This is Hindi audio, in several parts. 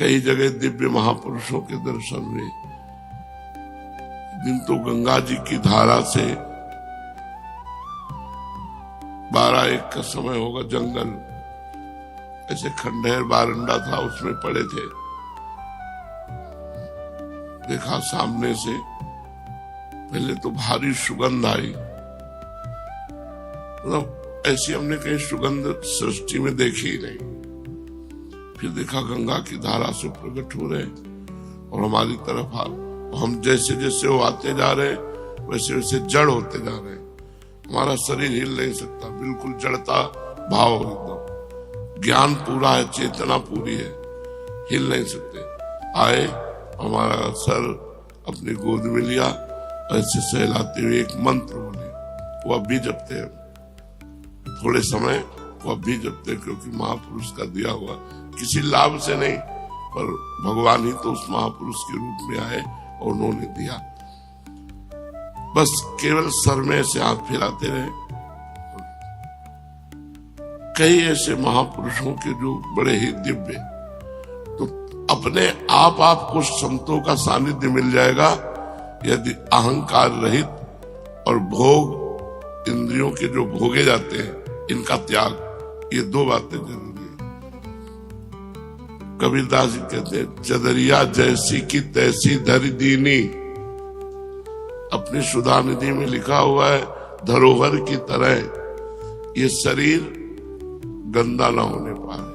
कई जगह दिव्य महापुरुषों के दर्शन हुए। दिन तो गंगा जी की धारा से 12-1 का समय होगा, जंगल ऐसे खंडहर बारंडा था, उसमें पड़े थे। देखा सामने से, पहले तो भारी सुगंध आई, मतलब ऐसी हमने कहीं सुगंध सृष्टि में देखी ही नहीं। फिर देखा गंगा की धारा से प्रकट हो रहे और हमारी तरफ आ, हम जैसे जैसे वो आते जा रहे वैसे वैसे जड़ होते जा रहे। हमारा शरीर हिल नहीं सकता, बिल्कुल जड़ता भाव एकदम। ज्ञान पूरा है, चेतना पूरी है, हिल नहीं सकते। आए, हमारा सर अपनी गोद में लिया, ऐसे सहलाते हुए एक मंत्र बोले, वो अब भी जपते हैं। थोड़े समय वो अब भी जपते, क्योंकि महापुरुष का दिया हुआ, किसी लाभ से नहीं, पर भगवान ही तो उस महापुरुष के रूप में आए और उन्होंने दिया। बस केवल सर में से हाथ फैलाते रहे। कई ऐसे महापुरुषों के जो बड़े ही दिव्य, तो अपने आप आपको संतों का सानिध्य मिल जाएगा यदि अहंकार रहित और भोग, इंद्रियों के जो भोगे जाते हैं इनका त्याग, ये 2 बातें जरूरी है। कबीरदास जी कहते हैं, चदरिया जैसी की तैसी धरि दीनी। अपनी सुधा निधि में लिखा हुआ है, धरोहर की तरह ये शरीर गंदा ना होने पाए।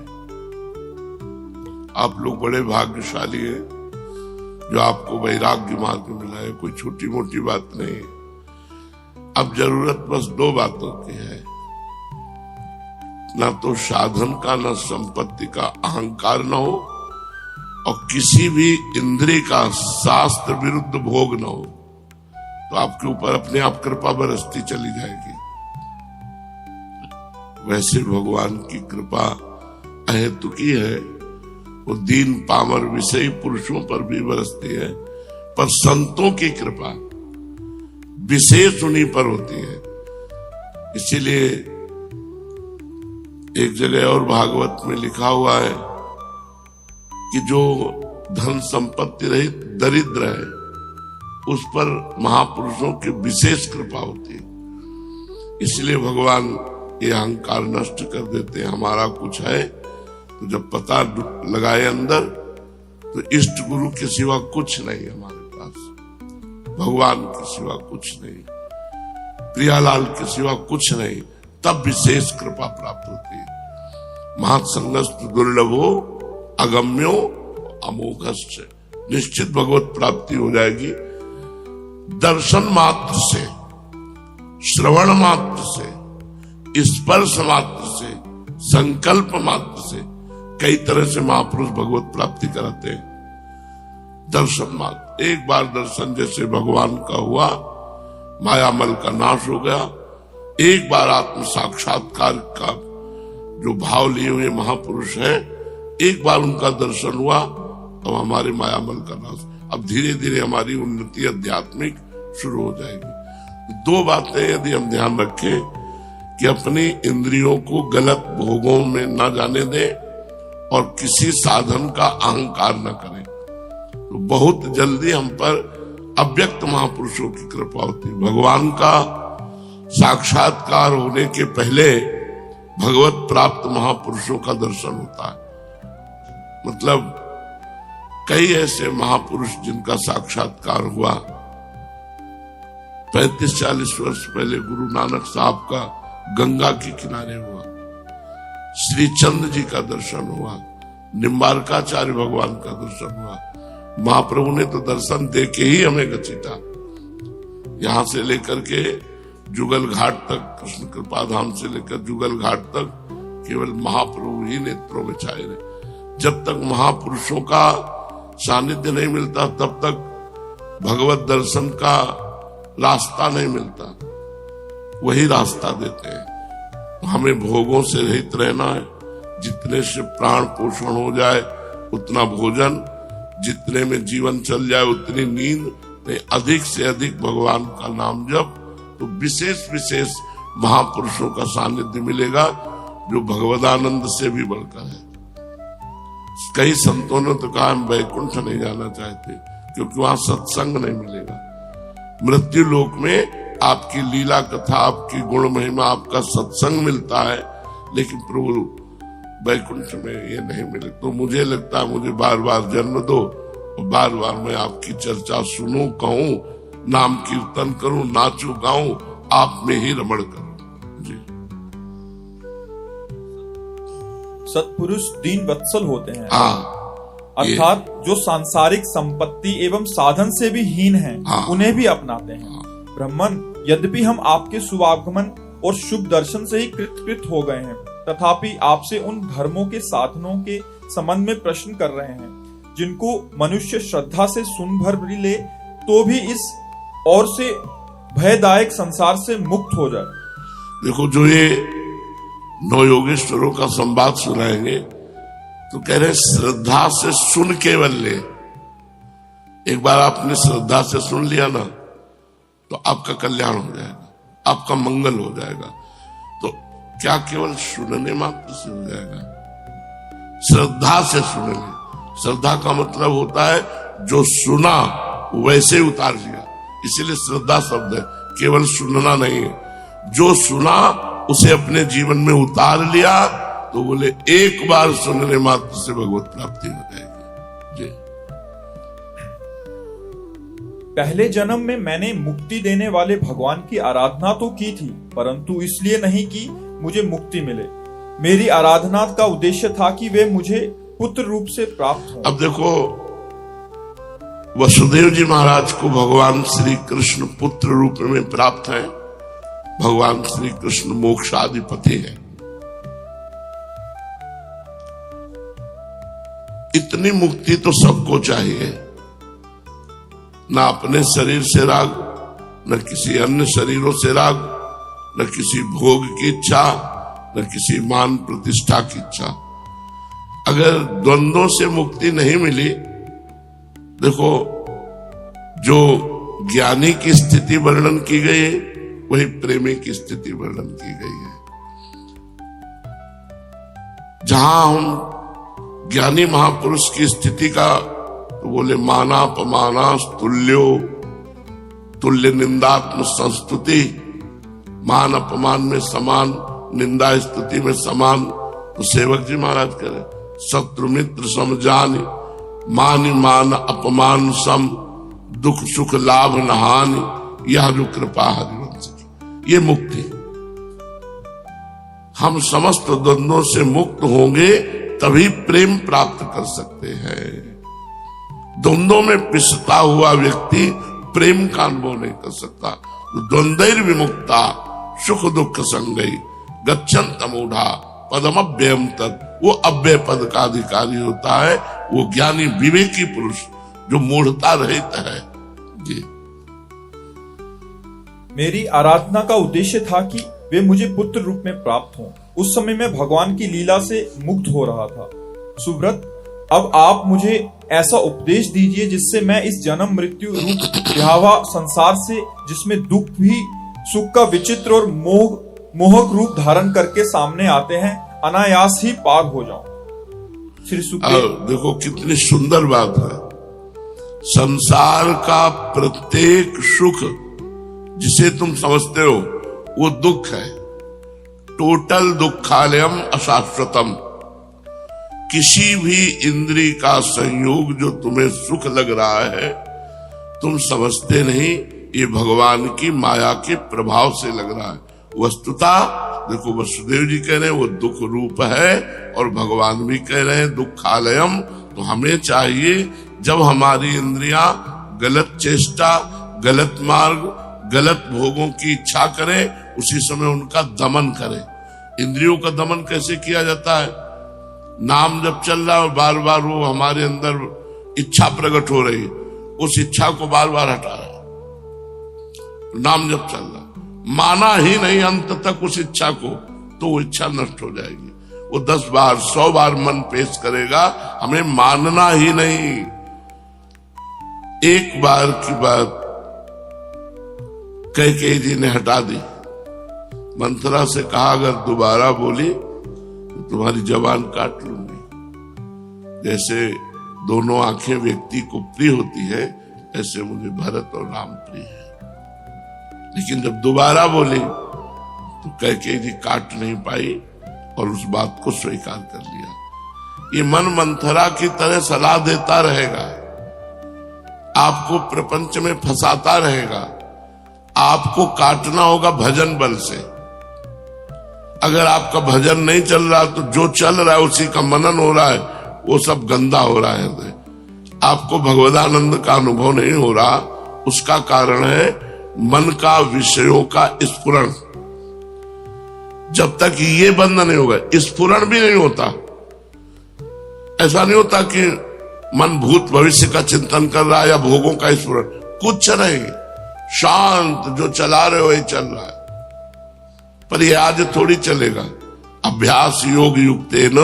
आप लोग बड़े भाग्यशाली हैं जो आपको वैराग्य मार्ग मिला है, कोई छोटी मोटी बात नहीं है। अब जरूरत बस 2 बातों की है, ना तो साधन का ना संपत्ति का अहंकार न हो, और किसी भी इंद्रिय का शास्त्र विरुद्ध भोग न हो, तो आपके ऊपर अपने आप कृपा बरसती चली जाएगी। वैसे भगवान की कृपा अहेतुकी है, वो दीन पामर विषयी पुरुषों पर भी बरसती है, पर संतों की कृपा विशेष उन्हीं पर होती है। इसीलिए एक जगह और भागवत में लिखा हुआ है कि जो धन संपत्ति रहित दरिद्र है, उस पर महापुरुषों की विशेष कृपा होती है। इसलिए भगवान ये अहंकार नष्ट कर देते हैं। हमारा कुछ है तो जब पता लगाए अंदर, तो इष्ट गुरु के सिवा कुछ नहीं हमारे पास, भगवान के सिवा कुछ नहीं, प्रियालाल के सिवा कुछ नहीं, तब विशेष कृपा प्राप्त होती है। महत्संगस्त दुर्लभो अगम्यो अमोघश्च। निश्चित भगवत प्राप्ति हो जाएगी। दर्शन मात्र से, श्रवण मात्र से, स्पर्श मात्र से, संकल्प मात्र से कई तरह से महापुरुष भगवत प्राप्ति कराते हैं। दर्शन मात्र, एक बार दर्शन जैसे भगवान का हुआ, मायामल का नाश हो गया। एक बार आत्म साक्षात्कार का जो भाव लिए हुए महापुरुष हैं, एक बार उनका दर्शन हुआ तो हमारे मायामल का नाश। अब धीरे धीरे हमारी उन्नति आध्यात्मिक शुरू हो जाएगी। 2 बातें यदि हम ध्यान रखें कि अपनी इंद्रियों को गलत भोगों में न जाने दें और किसी साधन का अहंकार न करें, तो बहुत जल्दी हम पर अव्यक्त महापुरुषों की कृपा होती है। भगवान का साक्षात्कार होने के पहले भगवत प्राप्त महापुरुषों का दर्शन होता है। मतलब कई ऐसे महापुरुष जिनका साक्षात्कार हुआ। 35-40 वर्ष पहले गुरु नानक साहब का गंगा के किनारे हुआ, श्री चंद्र जी का दर्शन हुआ, निम्बारकाचार्य भगवान का दर्शन हुआ। महाप्रभु ने तो दर्शन दे के ही हमें घसीटा, यहां से लेकर के जुगल घाट तक, कृष्ण कृपा धाम से लेकर जुगल घाट तक केवल महाप्रभु ही नेत्रों में छाए रहे। जब तक महापुरुषों का सानिध्य नहीं मिलता, तब तक भगवत दर्शन का रास्ता नहीं मिलता। वही रास्ता देते हैं। हमें भोगों से रहित रहना है। जितने से प्राण पोषण हो जाए उतना भोजन, जितने में जीवन चल जाए उतनी नींद, नहीं अधिक से अधिक भगवान का नाम जप, तो विशेष विशेष महापुरुषों का सानिध्य मिलेगा जो भगवदानंद से भी बढ़कर है। कई संतों ने तो कहा हम वैकुंठ नहीं जाना चाहते क्योंकि वहां सत्संग नहीं मिलेगा। मृत्यु लोक में आपकी लीला कथा, आपकी गुण महिमा, आपका सत्संग मिलता है, लेकिन प्रभु वैकुंठ में ये नहीं मिले। तो मुझे लगता है मुझे बार बार जन्म दो, बार बार मैं आपकी चर्चा सुनूं, कहूं, नाम कीर्तन करूं, नाचूं, गाऊं, आप में ही रमण करूं। जी। सत्पुरुष दीन वत्सल होते हैं। हाँ, अर्थात जो सांसारिक संपत्ति एवं साधन से भी हीन हैं, हाँ, उन्हें भी अपनाते हैं। हाँ। ब्राह्मण, यद्यपि हम आपके शुभागमन और शुभ दर्शन से ही कृतकृत हो गए हैं, तथापि आपसे उन धर्मों के साधनों के संबंध में प्रश्न कर रहे हैं जिनको मनुष्य श्रद्धा से सुन भर भी ले तो भी इस और से भयदायक संसार से मुक्त हो जाए। देखो, जो ये नौ योगेश्वरों का संवाद सुनाएंगे तो कह रहे श्रद्धा से सुन केवल ले। एक बार आपने श्रद्धा से सुन लिया ना तो आपका कल्याण हो जाएगा, आपका मंगल हो जाएगा। तो क्या केवल सुनने मात्र से हो जाएगा? श्रद्धा से सुन ले। श्रद्धा का मतलब होता है जो सुना वैसे उतार लिया, इसीलिए श्रद्धा शब्द है, केवल सुनना नहीं है। जो सुना उसे अपने जीवन में उतार लिया तो बोले एक बार सुनने मात्र से भगवत प्राप्ति हो जाएगी। जी। पहले जन्म में मैंने मुक्ति देने वाले भगवान की आराधना तो की थी, परंतु इसलिए नहीं कि मुझे मुक्ति मिले। मेरी आराधना का उद्देश्य था कि वे मुझे पुत्र रूप से प्राप्त हो। अब देखो, वसुदेव जी महाराज को भगवान श्री कृष्ण पुत्र रूप में प्राप्त है। भगवान श्री कृष्ण मोक्षाधिपति है। इतनी मुक्ति तो सबको चाहिए, ना अपने शरीर से राग, न किसी अन्य शरीरों से राग, न किसी भोग की इच्छा, न किसी मान प्रतिष्ठा की इच्छा। अगर द्वंद्वों से मुक्ति नहीं मिली, देखो जो ज्ञानी की स्थिति वर्णन की गई है वही प्रेमी की स्थिति वर्णन की गई है। जहां हम ज्ञानी महापुरुष की स्थिति का तो बोले माना पमाना तुल्यो, तुल्य निंदात्म संस्तुति, मान अपमान में समान, निंदा स्तुति में समान। तो सेवक जी महाराज करें शत्रु मित्र समझान, मान मान अपमान सम, दुख सुख लाभ नहानि, यह जो कृपा हरिवंश की। ये मुक्ति, हम समस्त द्वंद्वों से मुक्त होंगे तभी प्रेम प्राप्त कर सकते हैं। द्वंद्वों में पिसता हुआ व्यक्ति प्रेम का अनुभव नहीं कर सकता। द्वंद्वैर विमुक्ता सुख दुख संगई गच्छन्त मूढ़ा पदमव्ययम तत्, वो अव्यय पद का अधिकारी होता है, वो ज्ञानी विवेकी पुरुष जो मूढ़ता रहित है। जी। मेरी आराधना का उद्देश्य था कि वे मुझे पुत्र रूप में प्राप्त हों। उस समय मैं भगवान की लीला से मुक्त हो रहा था। सुव्रत, अब आप मुझे ऐसा उपदेश दीजिए जिससे मैं इस जन्म मृत्यु रूप भयावह संसार से, जिसमें दुख भी सुख का विचित्र और मोहक रूप धारण करके सामने आते हैं, अनायास ही पार हो जाऊं। श्री सुखदेव, देखो कितनी सुंदर बात है। संसार का प्रत्येक सुख जिसे तुम समझते हो वो दुख है। टोटल दुखालयम अशाश्वतम। किसी भी इंद्री का संयोग जो तुम्हें सुख लग रहा है, तुम समझते नहीं, ये भगवान की माया के प्रभाव से लग रहा है। वस्तुता देखो, वसुदेव जी कह रहे हैं वो दुख रूप है और भगवान भी कह रहे हैं दुखालयम। तो हमें चाहिए जब हमारी इंद्रियां गलत चेष्टा, गलत मार्ग, गलत भोगों की इच्छा करें, उसी समय उनका दमन करें। इंद्रियों का दमन कैसे किया जाता है? नाम जब चल रहा है और बार बार वो हमारे अंदर इच्छा प्रकट हो रही है, उस इच्छा को बार बार हटा रहे हैं। नाम जब चल रहा है, माना ही नहीं अंत तक उस इच्छा को, तो वो इच्छा नष्ट हो जाएगी। वो 10 बार 100 बार मन पेश करेगा, हमें मानना ही नहीं। एक बार की बात कैकेयी जी ने हटा दी। मंथरा से कहा अगर दोबारा बोली तो तुम्हारी जबान काट लूंगी। जैसे दोनों आंखें व्यक्ति को प्रिय होती है, ऐसे मुझे भरत और राम प्रिय है। लेकिन जब दोबारा बोली तो कैकेयी जी काट नहीं पाई और उस बात को स्वीकार कर लिया। ये मन मंथरा की तरह सलाह देता रहेगा, आपको प्रपंच में फंसाता रहेगा। आपको काटना होगा भजन बल से। अगर आपका भजन नहीं चल रहा तो जो चल रहा है उसी का मनन हो रहा है, वो सब गंदा हो रहा है। आपको भगवदानंद का अनुभव नहीं हो रहा, उसका कारण है मन का विषयों का स्फुरण। जब तक ये बंद नहीं होगा, स्फुरण भी नहीं होता। ऐसा नहीं होता कि मन भूत भविष्य का चिंतन कर रहा है या भोगों का स्फुरण, कुछ नहीं, शांत जो चला रहे हो वही चल रहा है। पर ये आज थोड़ी चलेगा। अभ्यास योग युक्तेन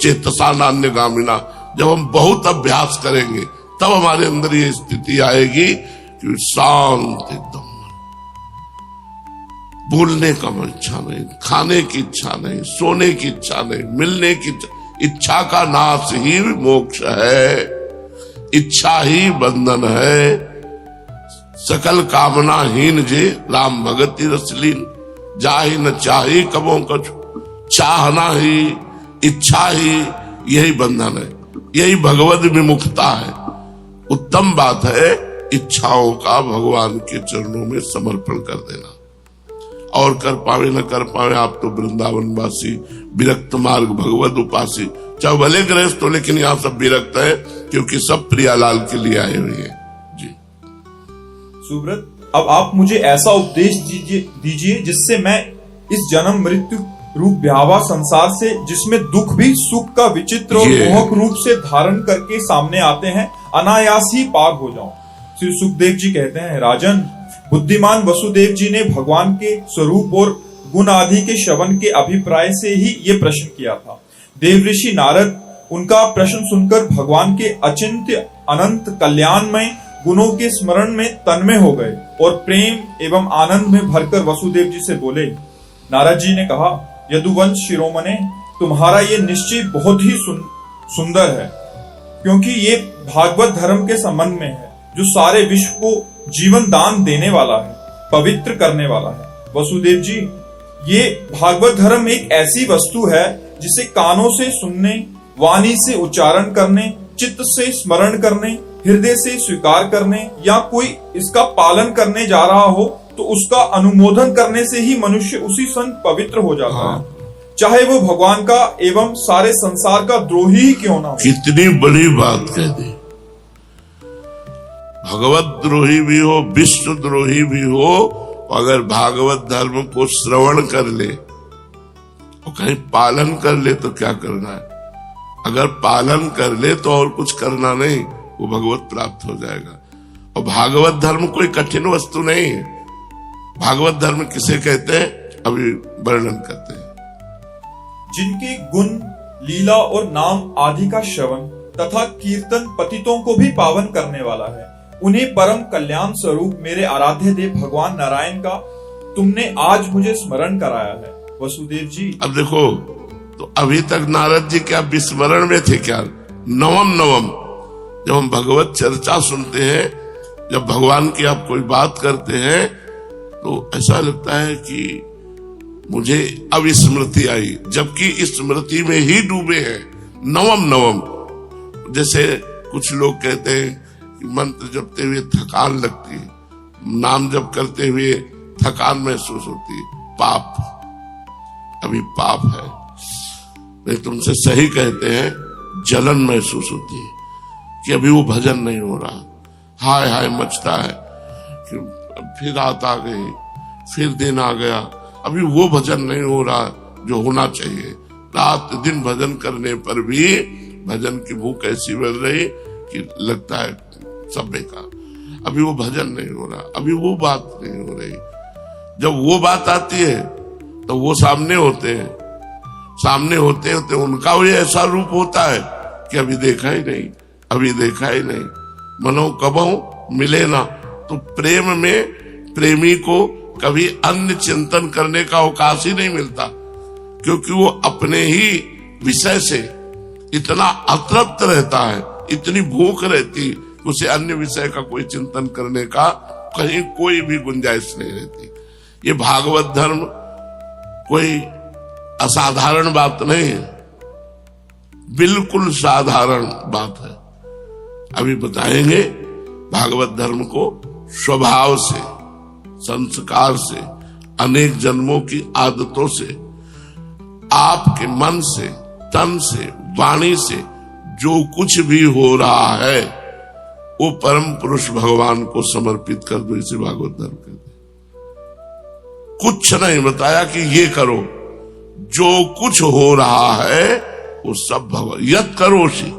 चेतसा नान्यगामिना, जब हम बहुत अभ्यास करेंगे तब हमारे अंदर ये स्थिति आएगी कि शांत एकदम, बोलने का इच्छा नहीं, खाने की इच्छा नहीं, सोने की इच्छा नहीं, मिलने की इच्छा का नाश ही मोक्ष है, इच्छा ही बंधन है। सकल कामना हीन जे राम भगति रसलीन, जाहि न चाही कबों कछु, चाहना ही इच्छा ही यही बंधन है, यही भगवद विमुखता है। उत्तम बात है इच्छाओं का भगवान के चरणों में समर्पण कर देना। और कर पावे न कर पावे, आप तो वृंदावन वासी, विरक्त मार्ग भगवत उपासी, चाहे भले गृहस्थ हो लेकिन यहाँ सब विरक्त है, क्योंकि सब प्रियालाल के लिए आए हुए हैं। जी सुब्रत, अब आप मुझे ऐसा उपदेश दीजिए जिससे मैं इस जन्म मृत्यु रूप ब्यावा संसार से, जिसमें दुख भी सुख का विचित्र और मोहक रूप से धारण करके सामने आते हैं, अनायास ही पार हो जाऊं। श्री सुखदेव जी कहते हैं, राजन, बुद्धिमान वसुदेव जी ने भगवान के स्वरूप और गुण आदि के श्रवण के अभिप्राय से ही ये प्रश्न किया था। देवऋषि नारद उनका प्रश्न सुनकर भगवान के अचिंत्य अनंत कल्याणमय गुणों के स्मरण में तन्मय हो गए और प्रेम एवं आनंद में भरकर वसुदेव जी से बोले। नारद जी ने कहा, यदुवंश शिरोमणे, तुम्हारा ये निश्चय बहुत ही सुंदर है, क्योंकि ये भागवत धर्म के संबंध में है, जो सारे विश्व को जीवन दान देने वाला है, पवित्र करने वाला है। वसुदेव जी, ये भागवत धर्म एक ऐसी वस्तु है जिसे कानों से सुनने, वाणी से उच्चारण करने, चित्त से स्मरण करने, हृदय से स्वीकार करने या कोई इसका पालन करने जा रहा हो तो उसका अनुमोदन करने से ही मनुष्य उसी क्षण पवित्र हो जाता है, चाहे वो भगवान का एवं सारे संसार का द्रोही ही क्यों ना हो। कितनी बड़ी बात कह दी। भगवत द्रोही भी हो, विश्व द्रोही भी हो, अगर भागवत धर्म को श्रवण कर ले और कहीं पालन कर ले तो क्या करना है? अगर पालन कर ले तो और कुछ करना नहीं, वो भगवत प्राप्त हो जाएगा। और भागवत धर्म कोई कठिन वस्तु नहीं है। भागवत धर्म किसे कहते हैं, अभी वर्णन करते हैं। जिनके गुण, लीला और नाम आदि का श्रवण तथा कीर्तन पतितों को भी पावन करने वाला है, उन्हें परम कल्याण स्वरूप मेरे आराध्य देव भगवान नारायण का तुमने आज मुझे स्मरण कराया है। वसुदेव जी, अब देखो, तो अभी तक नारद जी क्या विस्मरण में थे क्या? नवम जब हम भगवत चर्चा सुनते हैं, जब भगवान की आप कोई बात करते हैं तो ऐसा लगता है कि मुझे अब स्मृति आई, जबकि स्मृति में ही डूबे हैं। नवम जैसे कुछ लोग कहते हैं कि मंत्र जपते हुए थकान लगती है, नाम जप करते हुए थकान महसूस होती है, पाप, अभी पाप है। नहीं, तुमसे सही कहते हैं, जलन महसूस होती है कि अभी वो भजन नहीं हो रहा, हाय हाय मचता है कि फिर रात आ गई, फिर दिन आ गया, अभी वो भजन नहीं हो रहा जो होना चाहिए। रात दिन भजन करने पर भी भजन की भूख ऐसी बढ़ रही कि लगता है सब बेकार, अभी वो भजन नहीं हो रहा, अभी वो बात नहीं हो रही। जब वो बात आती है तो वो सामने होते हैं, सामने होते होते उनका भी ऐसा रूप होता है कि अभी देखा ही नहीं, अभी देखा ही नहीं, मनो कबहू मिले ना। तो प्रेम में प्रेमी को कभी अन्य चिंतन करने का अवकाश ही नहीं मिलता, क्योंकि वो अपने ही विषय से इतना अतृप्त रहता है, इतनी भूख रहती, उसे अन्य विषय का कोई चिंतन करने का कहीं कोई भी गुंजाइश नहीं रहती। ये भागवत धर्म कोई असाधारण बात नहीं है, बिल्कुल साधारण बात है। अभी बताएंगे भागवत धर्म को स्वभाव से, संस्कार से, अनेक जन्मों की आदतों से, आपके मन से, तन से, वाणी से जो कुछ भी हो रहा है वो परम पुरुष भगवान को समर्पित कर दो। इसे भागवत धर्म कहते हैं। कुछ नहीं बताया कि ये करो, जो कुछ हो रहा है वो सब भगवान। यत करोषि,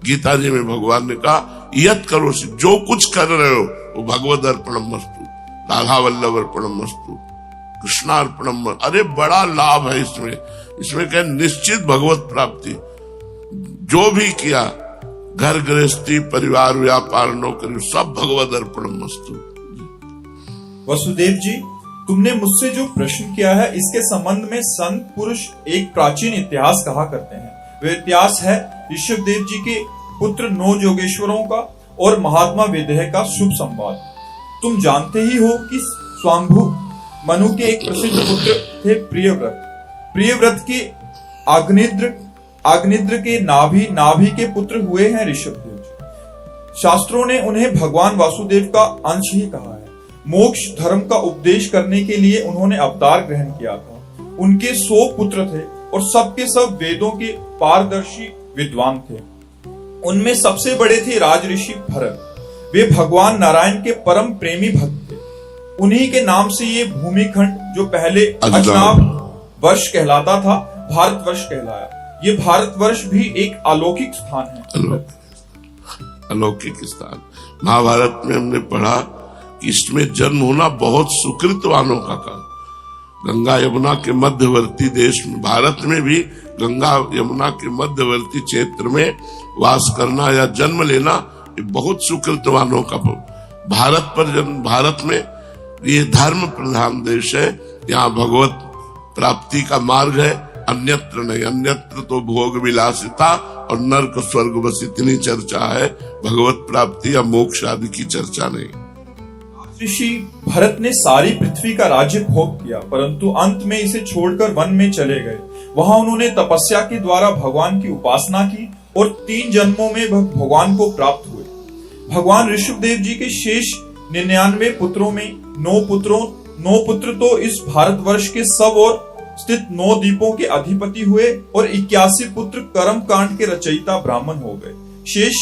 गीता जी में भगवान ने कहा यत करोषि, जो कुछ कर रहे हो वो भगवद अर्पणमस्तु, राधा वल्लभ अर्पणमस्तु, कृष्णार्पणम। अरे बड़ा लाभ है इसमें क्या, निश्चित भगवत प्राप्ति। जो भी किया, घर गृहस्थी, परिवार, व्यापार, नौकरी, सब भगवद अर्पणमस्तु। वसुदेव जी, तुमने मुझसे जो प्रश्न किया है इसके संबंध में संत पुरुष एक प्राचीन इतिहास कहा करते हैं। वह इतिहास है ऋषभदेव जी के पुत्र 9 योगेश्वरों का और महात्मा विदेह का शुभ संवाद। तुम जानते ही हो कि स्वांभु मनु के एक प्रसिद्ध पुत्र थे प्रियव्रत। प्रियव्रत के आग्निद्र के नाभि के पुत्र हुए हैं ऋषभदेव जी। शास्त्रों ने उन्हें भगवान वासुदेव का अंश ही कहा है। मोक्ष धर्म का उपदेश करने के लिए उन्होंने अवतार ग्रहण किया था। उनके 100 पुत्र थे और सबके सब वेदों के पारदर्शी विद्वान थे। उनमें सबसे बड़े थे राजऋषि भरत। वे भगवान नारायण के परम प्रेमी भक्त थे। उन्हीं के नाम से ये भूमिखंड, जो पहले अजनाब वर्ष कहलाता था, भारतवर्ष कहलाया। ये भारतवर्ष भी एक अलौकिक स्थान है। अलौकिक स्थान। महाभारत में हमने पढ़ा कि इसमें जन्म होना बहुत सुकृतवानों का काम। गंगा यमुना के मध्यवर्ती देश में, भारत में भी गंगा यमुना के मध्यवर्ती क्षेत्र में वास करना या जन्म लेना ये बहुत सुकृतवानों का। भारत पर जन्म, भारत में ये धर्म प्रधान देश है, यहाँ भगवत प्राप्ति का मार्ग है, अन्यत्र नहीं। अन्यत्र तो भोग विलासिता और नरक स्वर्ग बस इतनी चर्चा है, भगवत प्राप्ति या मोक्ष आदि की चर्चा नहीं। ऋषि भरत ने सारी पृथ्वी का राज्य भोग किया, परंतु अंत में इसे छोड़कर वन में चले गए। वहां उन्होंने तपस्या के द्वारा भगवान की उपासना की और 3 जन्मों में भगवान को प्राप्त हुए। भगवान ऋषभदेव जी के शेष 99 पुत्रों में 9 पुत्र तो इस भारतवर्ष के सब और स्थित 9 द्वीपों के अधिपति हुए और 81 पुत्र कर्म कांड के रचयिता ब्राह्मण हो गए। शेष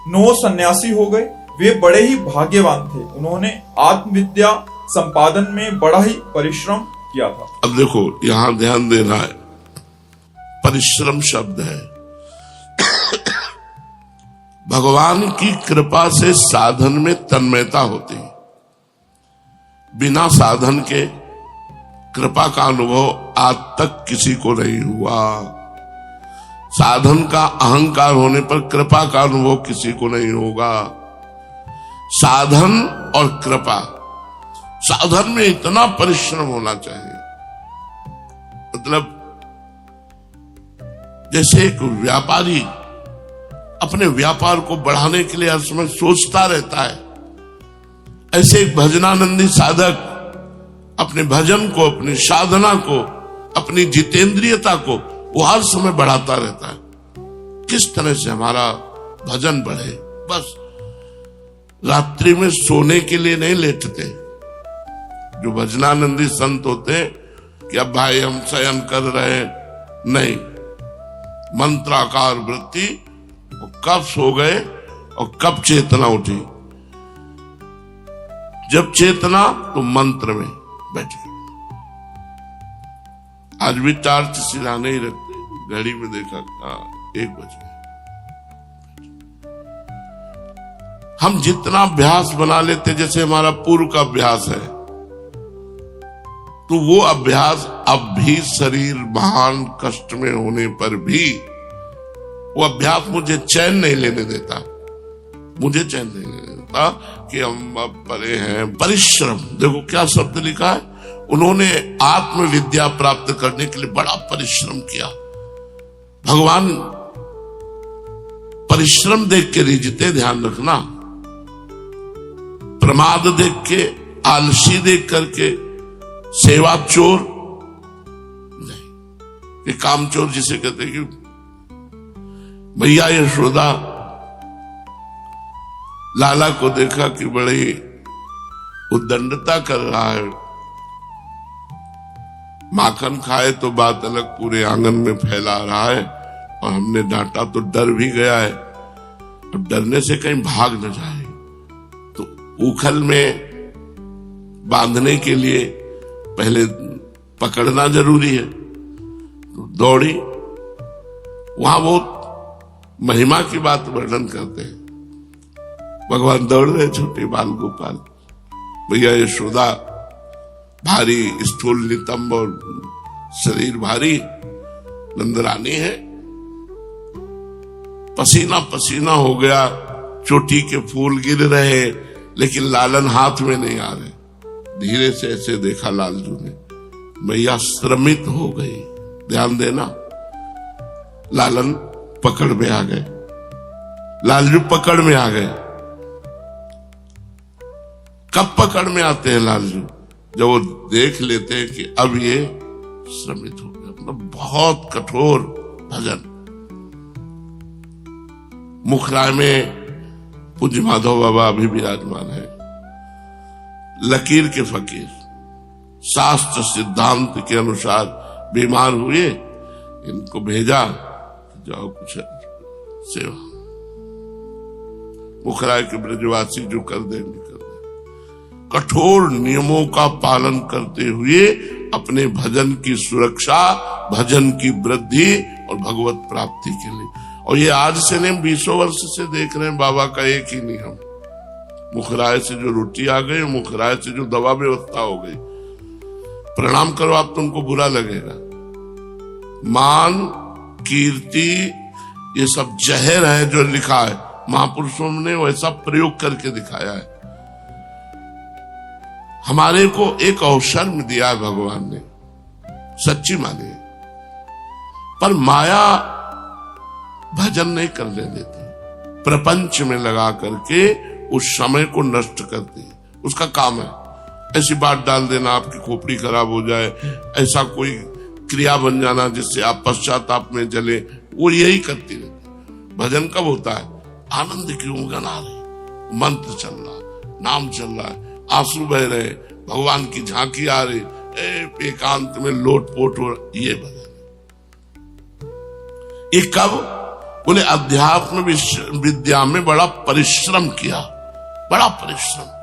9 सन्यासी हो गए। वे बड़े ही भाग्यवान थे। उन्होंने आत्मविद्या संपादन में बड़ा ही परिश्रम किया था। अब देखो, यहां ध्यान देना है, परिश्रम शब्द है। भगवान की कृपा से साधन में तन्मयता होती है। बिना साधन के कृपा का अनुभव आज तक किसी को नहीं हुआ। साधन का अहंकार होने पर कृपा का अनुभव किसी को नहीं होगा। साधन और कृपा, साधन में इतना परिश्रम होना चाहिए, मतलब जैसे एक व्यापारी अपने व्यापार को बढ़ाने के लिए हर समय सोचता रहता है, ऐसे एक भजनानंदी साधक अपने भजन को, अपनी साधना को, अपनी जितेंद्रियता को वो हर समय बढ़ाता रहता है। किस तरह से हमारा भजन बढ़े। बस रात्रि में सोने के लिए नहीं लेटते। जो भजनानंदी संत होते कि अब भाई हम शयन कर रहे, नहीं, मंत्राकार वृत्ति, कब सो गए और कब चेतना उठी। जब चेतना तो मंत्र में बैठ गए। आज भी टार्च सिराने ही रखते, घड़ी में देखा 1 बजे। हम जितना अभ्यास बना लेते, जैसे हमारा पूर्व का अभ्यास है, तो वो अभ्यास अब भी शरीर महान कष्ट में होने पर भी वो अभ्यास मुझे चैन नहीं लेने देता। मुझे चैन नहीं लेने देता कि हम अब परे हैं। परिश्रम, देखो क्या शब्द लिखा है, उन्होंने आत्मविद्या प्राप्त करने के लिए बड़ा परिश्रम किया। भगवान परिश्रम देख के रिझते, ध्यान रखना। प्रमाद देख के, आलसी देख करके, सेवा चोर नहीं, ये काम चोर जिसे कहते हैं। कि भैया यशोदा लाला को देखा कि बड़ी उद्दंडता कर रहा है, माखन खाए तो बात अलग, पूरे आंगन में फैला रहा है, और हमने डांटा तो डर भी गया है। अब डरने से कहीं भाग न जाए, तो उखल में बांधने के लिए पहले पकड़ना जरूरी है। तो दौड़ी, वहां बहुत महिमा की बात वर्णन करते हैं। भगवान दौड़ रहे, छोटे बाल गोपाल, भैया यशोदा भारी स्थूल नितंब और शरीर भारी, नंदरानी है, पसीना पसीना हो गया, चोटी के फूल गिर रहे, लेकिन लालन हाथ में नहीं आ रहे। धीरे से ऐसे देखा लालजू ने, भैया श्रमित हो गई। ध्यान देना, लालन पकड़ में आ गए, लालजू पकड़ में आ गए। कब पकड़ में आते हैं लालजू? जब वो देख लेते हैं कि अब ये श्रमित हो गया। मतलब बहुत कठोर भजन। मुखराय में पूज्य माधव बाबा अभी विराजमान है, लकीर के फकीर, शास्त्र सिद्धांत के अनुसार बीमार हुए, इनको भेजा, जाओ कुछ सेवा। मुखराय के ब्रजवासी जो कर देंगे कर देंगे। कठोर नियमों का पालन करते हुए अपने भजन की सुरक्षा, भजन की वृद्धि और भगवत प्राप्ति के लिए। और ये आज से नहीं, 20 वर्ष से देख रहे हैं बाबा का एक ही नियम। मुखराय से जो रोटी आ गई, मुखराय से जो दवा व्यवस्था हो गई, प्रणाम करो आप, तुमको बुरा लगेगा। मान, कीर्ति, ये सब जहर है जो लिखा है, महापुरुषों ने वैसा प्रयोग करके दिखाया है। हमारे को एक अवसर में दिया है भगवान ने, सच्ची मानिए, पर माया भजन नहीं करने देती, प्रपंच में लगा करके उस समय को नष्ट करती है। उसका काम है ऐसी बात डाल देना आपकी खोपड़ी खराब हो जाए, ऐसा कोई क्रिया बन जाना जिससे आप पश्चाताप में जले, वो यही करती रहती। भजन कब होता है? आनंद की उंगन आ रही, मंत्र चल रहा, नाम चल रहा है, आंसू बह रहे, भगवान की झांकी आ रही, एकांत में लोटपोट हो रहा, ये भजन। ये कब? बोले अध्यात्म विद्या में बड़ा परिश्रम किया, बड़ा परिश्रम।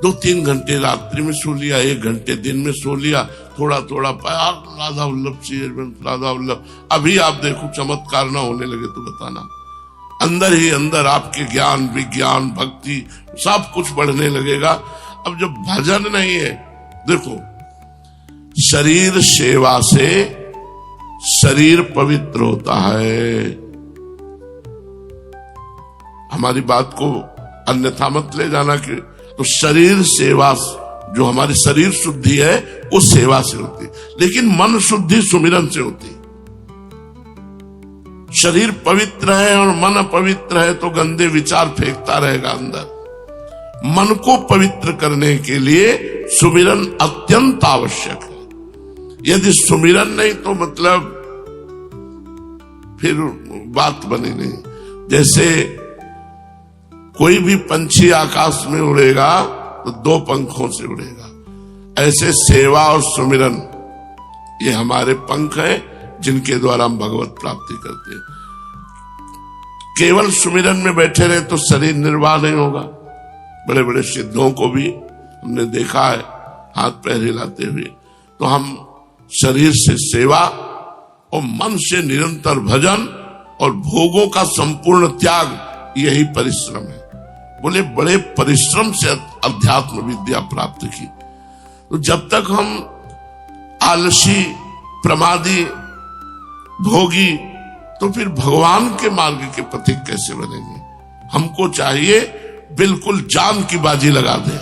2-3 घंटे रात्रि में सो लिया, 1 घंटे दिन में सो लिया, थोड़ा थोड़ा प्यार, राधा वल्लभ राधा वल्लभ। अभी आप देखो चमत्कार ना होने लगे तो बताना, अंदर ही अंदर आपके ज्ञान, विज्ञान, भक्ति सब कुछ बढ़ने लगेगा। अब जब भजन नहीं है, देखो शरीर सेवा से शरीर पवित्र होता है। हमारी बात को अन्यथा मत ले जाना कि तो शरीर सेवा, जो हमारी शरीर शुद्धि है वो सेवा से होती है, लेकिन मन शुद्धि सुमिरन से होती है। शरीर पवित्र है और मन अपवित्र है तो गंदे विचार फेंकता रहेगा अंदर। मन को पवित्र करने के लिए सुमिरन अत्यंत आवश्यक है। यदि सुमिरन नहीं तो मतलब फिर बात बनी नहीं। जैसे कोई भी पंछी आकाश में उड़ेगा तो 2 पंखों से उड़ेगा, ऐसे सेवा और सुमिरन ये हमारे पंख हैं जिनके द्वारा हम भगवत प्राप्ति करते हैं। केवल सुमिरन में बैठे रहे तो शरीर निर्वाह नहीं होगा। बड़े बड़े सिद्धों को भी हमने देखा है हाथ पैर हिलाते हुए। तो हम शरीर से सेवा और मन से निरंतर भजन और भोगों का संपूर्ण त्याग, यही परिश्रम है। बोले बड़े परिश्रम से अध्यात्म विद्या प्राप्त की। तो जब तक हम आलसी, प्रमादी, भोगी, तो फिर भगवान के मार्ग के पथिक कैसे बनेंगे? हमको चाहिए बिल्कुल जान की बाजी लगा दे,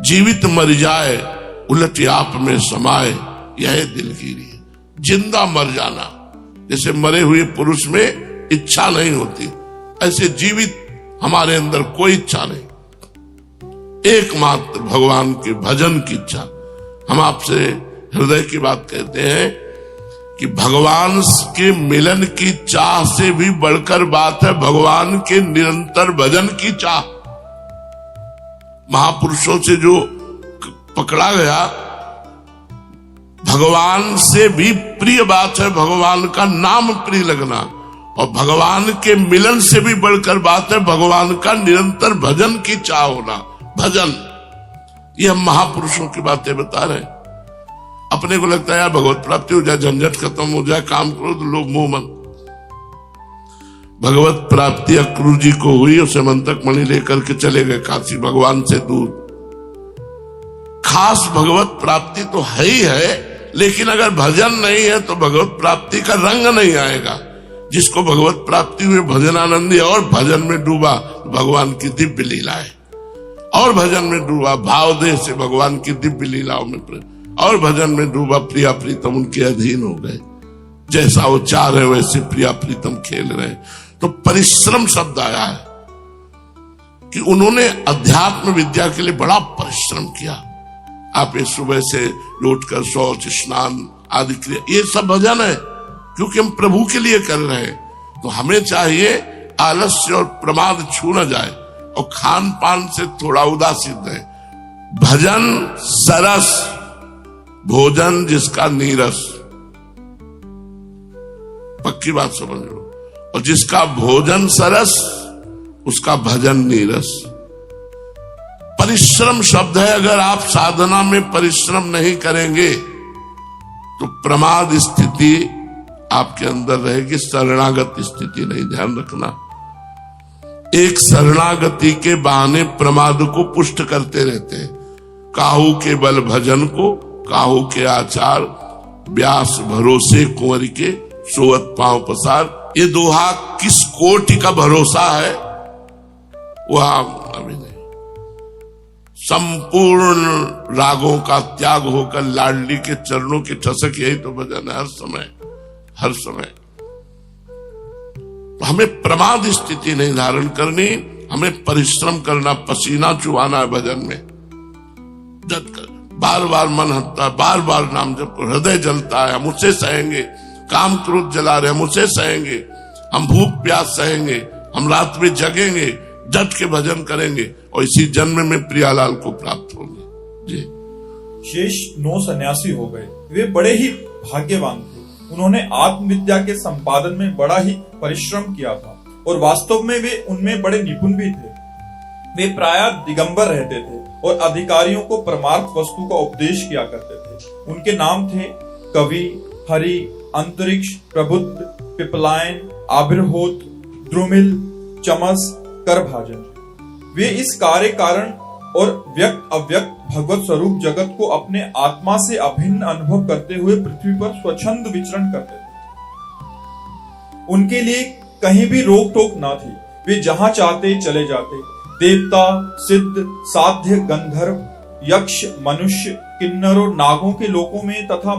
जीवित मर जाए उलट आप में समाए, यह दिलगिरी है। जिंदा मर जाना, जैसे मरे हुए पुरुष में इच्छा नहीं होती, ऐसे जीवित हमारे अंदर कोई इच्छा नहीं, एकमात्र भगवान के भजन की इच्छा। हम आपसे हृदय की बात कहते हैं कि भगवान के मिलन की चाह से भी बढ़कर बात है भगवान के निरंतर भजन की चाह। महापुरुषों से जो पकड़ा गया, भगवान से भी प्रिय बात है भगवान का नाम प्रिय लगना, और भगवान के मिलन से भी बढ़कर बात है भगवान का निरंतर भजन की चाह होना। भजन, ये हम महापुरुषों की बातें बता रहे हैं। अपने को लगता है यार भगवत प्राप्ति हो जाए, झंझट खत्म हो जाए, काम करो तो लोग मुंह मन। भगवत प्राप्ति अक्रूर जी को हुई, उसे मंतक मणि लेकर के चले गए काशी, भगवान से दूर। खास भगवत प्राप्ति तो है ही है, लेकिन अगर भजन नहीं है तो भगवत प्राप्ति का रंग नहीं आएगा। जिसको भगवत प्राप्ति हुई भजनानंदी और भजन में डूबा, भगवान की दिव्य लीला है। और भजन में डूबा, भाव देह से भगवान की दिव्य लीलाओं में प्रेम, और भजन में डूबा, प्रिया प्रीतम उनके अधीन हो गए। जैसा वो चाह रहे वैसे प्रिया प्रीतम खेल रहे। तो परिश्रम शब्द आया है कि उन्होंने अध्यात्म विद्या के लिए बड़ा परिश्रम किया। आप इस सुबह से लौटकर शौच स्नान आदि क्रिया, ये सब भजन है, क्योंकि हम प्रभु के लिए कर रहे हैं। तो हमें चाहिए आलस्य और प्रमाद छू न जाए, और खान पान से थोड़ा उदासीन रहे। भजन सरस, भोजन जिसका नीरस, पक्की बात समझ लो। और जिसका भोजन सरस उसका भजन नीरस। परिश्रम शब्द है, अगर आप साधना में परिश्रम नहीं करेंगे तो प्रमाद स्थिति आपके अंदर रहेगी, शरणागत स्थिति नहीं। ध्यान रखना, एक शरणागति के बहाने प्रमाद को पुष्ट करते रहते हैं। काहू के बल भजन को, काहू के आचार, व्यास भरोसे कुंवर के, सोवत पांव पसार। ये दोहा किस कोटि का भरोसा है वह अभी नहीं। संपूर्ण रागों का त्याग होकर लाडली के चरणों की ठसक, यही तो भजन है हर समय, हर समय। हमें प्रमाद स्थिति नहीं धारण करनी, हमें परिश्रम करना, पसीना चुहाना है भजन में। जब कर बार बार मन हटता है, बार बार नाम जप, हृदय जलता है, हम उसे सहेंगे। काम क्रोध जला रहे, हम उसे सहेंगे। हम भूख प्यास सहेंगे, हम रात में जगेंगे, डट के भजन करेंगे, और इसी जन्म में प्रियालाल को प्राप्त होंगे। जी। शेष 9 सन्यासी हो गए। वे बड़े ही भाग्यवान थे। उन्होंने आत्मविद्या के संपादन में बड़ा ही परिश्रम किया था, और वास्तव में वे उनमें बड़े निपुण भी थे। वे प्रायः दिगंबर रहते थे और अधिकारियों को परमार्थ वस्तु का उपदेश किया करते थे। उनके नाम थे कवि, हरि, अंतरिक्ष, प्रबुद्ध, पिपलायन, आबिर्होत, द्रुमिल, चमस, करभाजन। वे इस कार्य कारण और व्यक्त अव्यक्त भगवत स्वरूप जगत को अपने आत्मा से अभिन्न अनुभव करते हुए पृथ्वी पर स्वच्छंद विचरण करते थे। उनके लिए कहीं भी रोक टोक न थी, वे जहां चाहते चले जाते। देवता, सिद्ध, साध्य, गंधर्व, यक्ष, मनुष्य, किन्नरों, नागों के लोकों में तथा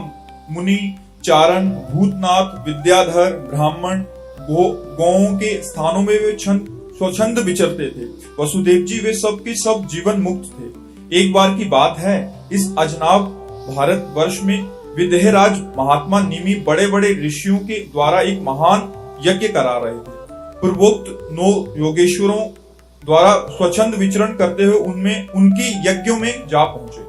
मुनि, चारण, भूतनाथ, विद्याधर, ब्राह्मण, गौओं के स्थानों में वे स्वच्छंद विचरते थे। वसुदेव जी वे सब के सब जीवन मुक्त थे। एक बार की बात है, इस अजनाब भारत वर्ष में विदेहराज महात्मा निमि बड़े बड़े ऋषियों के द्वारा एक महान यज्ञ करा रहे थे। पूर्वोक्त 9 योगेश्वरों द्वारा स्वच्छंद विचरण करते हुए उनमें उनके यज्ञों में जा पहुंचे।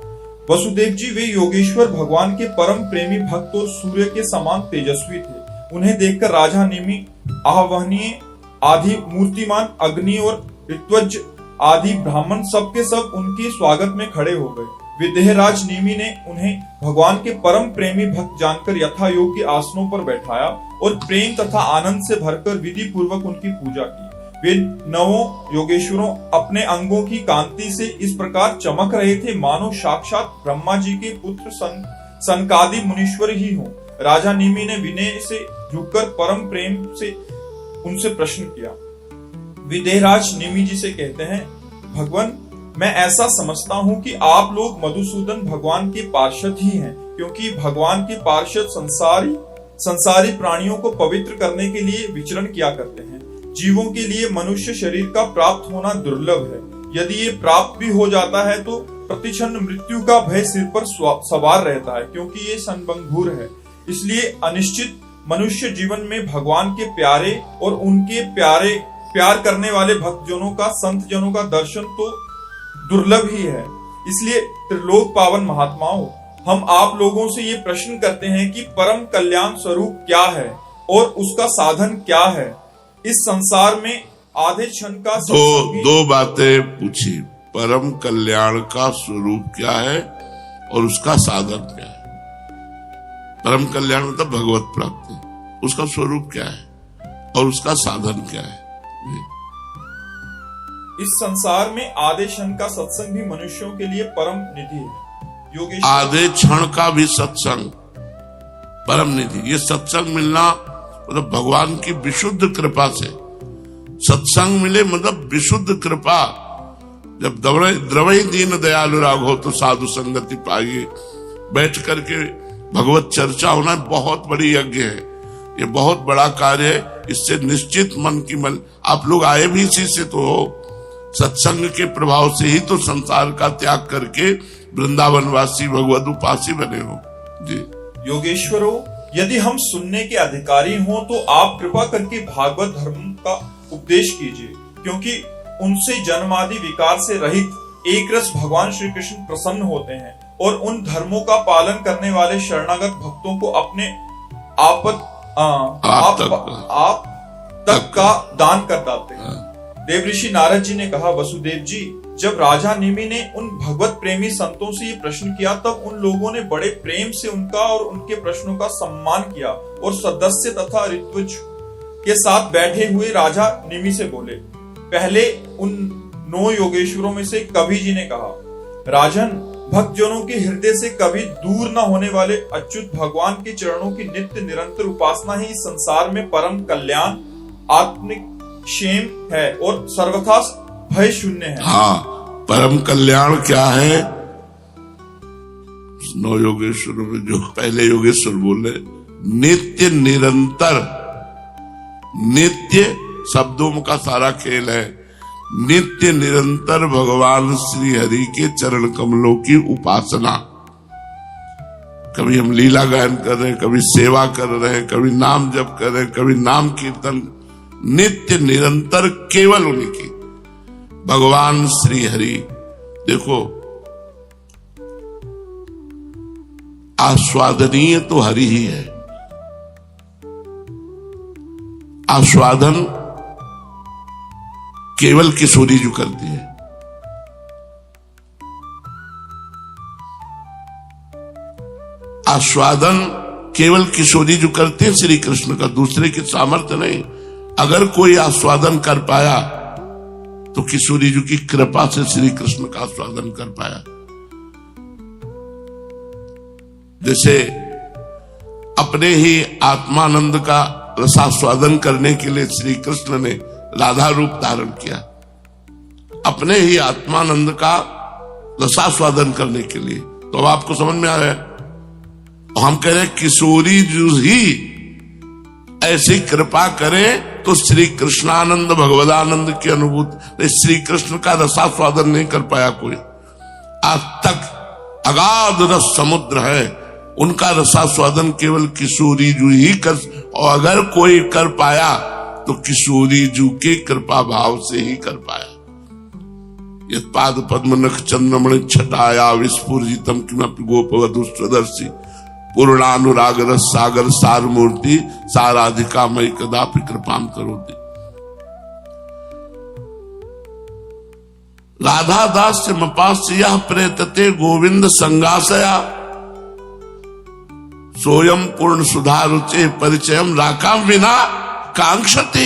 वसुदेव जी वे योगेश्वर भगवान के परम प्रेमी भक्त और सूर्य के समान तेजस्वी थे। उन्हें देखकर राजा निमि, आहवनीय आदि मूर्तिमान अग्नि और ऋत्वज आदि ब्राह्मण सब के सब उनके स्वागत में खड़े हो गए। विदेहराज निमि ने उन्हें भगवान के परम प्रेमी भक्त जानकर यथा योग्य आसनों पर बैठाया और प्रेम तथा आनंद से भरकर विधि पूर्वक उनकी पूजा की। वे 9 योगेश्वरों अपने अंगों की कांति से इस प्रकार चमक रहे थे मानो साक्षात ब्रह्मा जी के पुत्र सनकादि मुनीश्वर ही हों। राजा निमि ने विनय से झुककर परम प्रेम से उनसे प्रश्न किया। विदेहराज निमि जी से कहते हैं, भगवान, मैं ऐसा समझता हूं कि आप लोग मधुसूदन भगवान के पार्षद ही हैं, क्योंकि भगवान के पार्षद संसारी प्राणियों को पवित्र करने के लिए विचरण किया करते हैं। जीवों के लिए मनुष्य शरीर का प्राप्त होना दुर्लभ है। यदि ये प्राप्त भी हो जाता है तो प्रतिक्षण मृत्यु का भय सिर पर सवार रहता है, क्योंकि ये संबंधुर है। इसलिए अनिश्चित मनुष्य जीवन में भगवान के प्यारे और उनके प्यार करने वाले भक्तजनों का, संत जनों का दर्शन तो दुर्लभ ही है। इसलिए त्रिलोक पावन महात्माओं, हम आप लोगों से ये प्रश्न करते हैं कि परम कल्याण स्वरूप क्या है और उसका साधन क्या है। इस संसार में आधे क्षण का दो बातें पूछी, परम कल्याण का स्वरूप क्या है और उसका साधन क्या है। परम कल्याण मतलब भगवत प्राप्ति, उसका स्वरूप क्या है और उसका साधन क्या है। इस संसार में आधे क्षण का सत्संग भी मनुष्यों के लिए परम निधि है। योगेश्वर, आधे क्षण का भी सत्संग परम निधि। ये सत्संग मिलना मतलब भगवान की विशुद्ध कृपा से सत्संग मिले, मतलब विशुद्ध कृपा। जब द्रवई दीन दयालु राघव तो साधु संगति पाइए, बैठ करके भगवत चर्चा होना बहुत बड़ी यज्ञ है, ये बहुत बड़ा कार्य है। इससे निश्चित मन की मन, आप लोग आए भी इसी से तो हो, सत्संग के प्रभाव से ही तो संसार का त्याग करके वृंदावनवासी भगवत उपासी बने हो। जी योगेश्वरों, यदि हम सुनने के अधिकारी हों तो आप कृपा करके भागवत धर्म का उपदेश कीजिए, क्योंकि उनसे जन्मादि विकार से रहित एक रस भगवान श्री कृष्ण प्रसन्न होते हैं और उन धर्मों का पालन करने वाले शरणागत भक्तों को अपने आप तक का दान कर देते हैं। देवऋषि नारद जी ने कहा, वसुदेव जी, जब राजा निमि ने उन भगवत प्रेमी संतों से ये प्रश्न किया, तब उन लोगों ने बड़े प्रेम से उनका और उनके प्रश्नों का सम्मान किया और सदस्य तथा ऋत्विज के साथ बैठे हुए राजा निमि से बोले। पहले उन 9 योगेश्वरों में से कवि जी ने कहा, राजन, भक्तजनों के हृदय से कभी दूर न होने वाले अच्युत भगवान के चरणों की नित्य निरंतर उपासना ही संसार में परम कल्याण, आत्मिक क्षेम है और सर्वथा भय शून्य है। हाँ, परम कल्याण क्या है? 9 योगेश्वरों में जो पहले योगेश्वर बोले, नित्य निरंतर, नित्य शब्दों का सारा खेल है, नित्य निरंतर भगवान श्री हरि के चरण कमलों की उपासना। कभी हम लीला गायन कर रहे हैं, कभी सेवा कर रहे हैं, कभी नाम जप कर रहे हैं, कभी नाम कीर्तन, नित्य निरंतर केवल उन्हीं की, भगवान श्री हरि। देखो, आस्वादनीय तो हरि ही है। आस्वादन केवल किशोरी जो करती है। आस्वादन केवल किशोरी जो करते हैं श्री कृष्ण का, दूसरे की सामर्थ्य नहीं। अगर कोई आस्वादन कर पाया तो किशोरी जी की कृपा से श्री कृष्ण का आस्वादन कर पाया। जैसे अपने ही आत्मानंद का रसास्वादन करने के लिए श्री कृष्ण ने राधा रूप धारण किया, अपने ही आत्मानंद का रसास्वादन करने के लिए। तो अब आपको समझ में आ रहा है। हम कह रहे हैं किशोरी जी ही ऐसी कृपा करें तो श्री कृष्णानंद भगवदानंद की अनुभूति। श्री कृष्ण का रसास्वादन नहीं कर पाया कोई आज तक, अगाध रस समुद्र है, उनका रसास्वादन केवल किशोरी जी ही कर। और अगर कोई कर पाया तो किशोरी जी के कृपा भाव से ही कर पाया। यत् पाद पद्म नख चंद्रमणि छटाया विस्फुरितम किमपि गोपवधू स्वदर्शी पूर्णानुराग रस सागर सार मूर्ति साराधिका मई कदापि कृपाम करोति। राधा दास से मपास्य प्रेतते गोविंद संगासया सोयम पूर्ण सुधा रुचे परिचयम राकाम विना कांक्षते।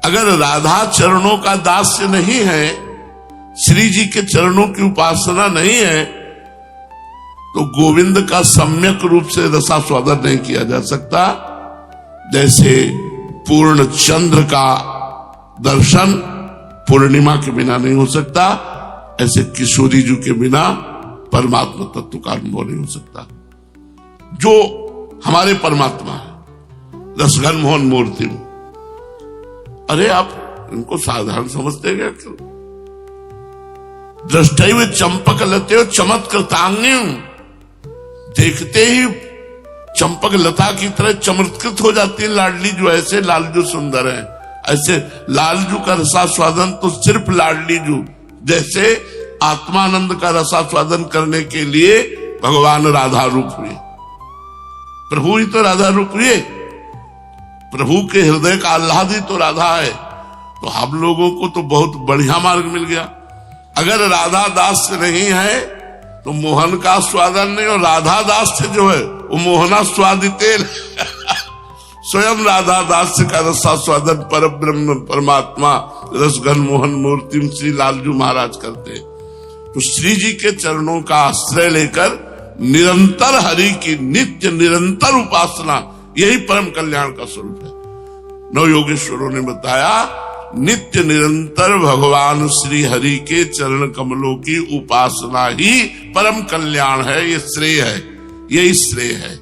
अगर राधा चरणों का दास्य नहीं है, श्री जी के चरणों की उपासना नहीं है, तो गोविंद का सम्यक रूप से रसास्वादन नहीं किया जा सकता। जैसे पूर्ण चंद्र का दर्शन पूर्णिमा के बिना नहीं हो सकता, ऐसे किशोरी जी के बिना परमात्मा तत्व का अनुभव नहीं हो सकता। जो हमारे परमात्मा है, रसघन मोहन मूर्ति। अरे आप इनको साधारण समझते क्या? दृष्टैव चंपक लते चमत्कृतांगी, देखते ही चंपक लता की तरह चमत्कृत हो जाती है लाडली जो। ऐसे लालजू सुंदर है, ऐसे लालजू का रसास्वादन तो सिर्फ लाडली जू, जैसे आत्मानंद का रसास्वादन करने के लिए भगवान राधा रूप हुए। प्रभु ही तो राधा रूप हुए, प्रभु के हृदय का आह्लाद ही तो राधा है। तो हम लोगों को तो बहुत बढ़िया मार्ग मिल गया। अगर राधा दास नहीं है तो मोहन का स्वादन नहीं, और राधा दास से जो है वो मोहना स्वादिते स्वयं राधा दास का रसास्वादन पर ब्रह्म परमात्मा रसघन मोहन मूर्ति श्री लालजू महाराज करते। तो श्री जी के चरणों का आश्रय लेकर निरंतर हरि की नित्य निरंतर उपासना, यही परम कल्याण का स्वरूप है। नव योगेश्वरों ने बताया नित्य निरंतर भगवान श्री हरि के चरण कमलों की उपासना ही परम कल्याण है, ये श्रेय है, यही श्रेय है।